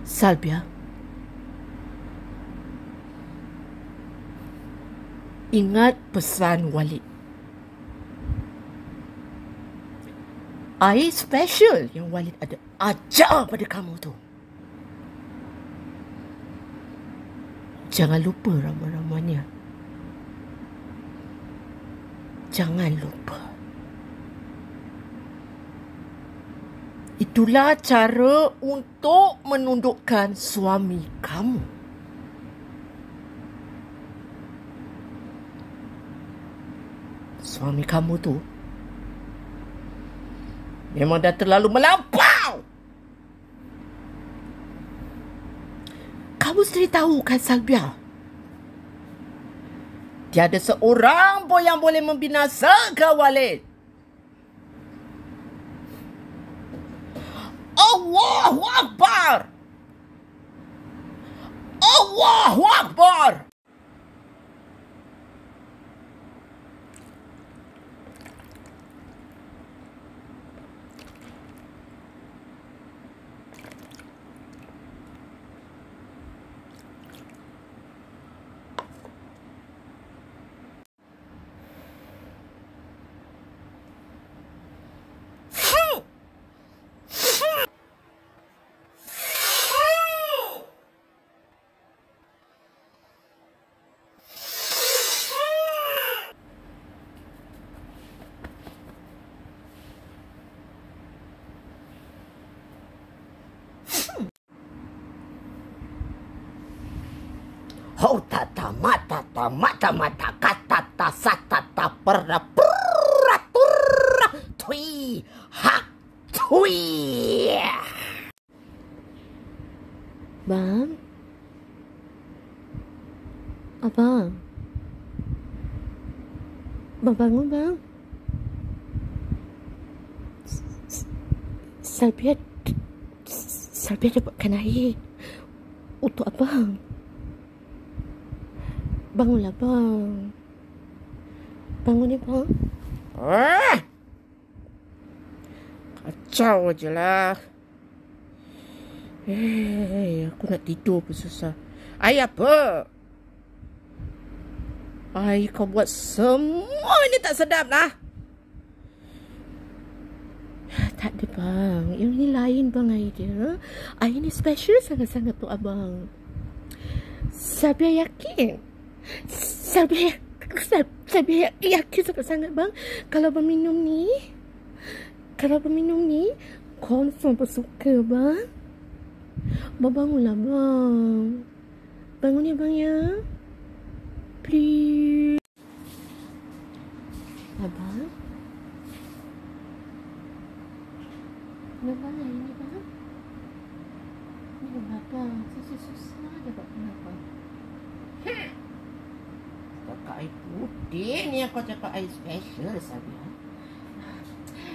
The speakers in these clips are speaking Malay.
Salbia, ingat pesan Walid. Air special yang Walid ada ajar pada kamu tu. Jangan lupa ramuan-ramuannya. Jangan lupa. Itulah cara untuk menundukkan suami kamu. Suami kamu tu memang dah terlalu melampau. Kamu sendiri tahu kan, Salbia? Tiada seorang pun yang boleh membinasakan Walid. Allahu Akbar! Allahu Akbar! Ho tata mata kata ta satata perra purra turra tui hak tui. Bang? Abang? Bang bangun, bang. Salbia dapatkan air untuk abang. Bangunlah, bang. Bangun ya, bang. Kacau je lah. Aku nak tidur pun susah. Air apa? Air kau buat semua ini tak sedap lah. Tak ada, bang. Yang ni lain, bang, air dia. Air ni special sangat-sangat untuk abang. Salbia yakin. Salbia yakin sangat-sangat, bang. Kalau abang minum ni, confirm abang suka, bang. Abang bangunlah, bang. Bangun ya, bang, ya. Please. Abang. Memang air ni, bang. Minum abang. Susah dapat kenapa. Cakap air putih ni yang kau cakap air special, Salbia.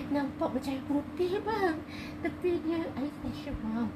Nampak macam air putih, bang. Tapi dia air special, bang.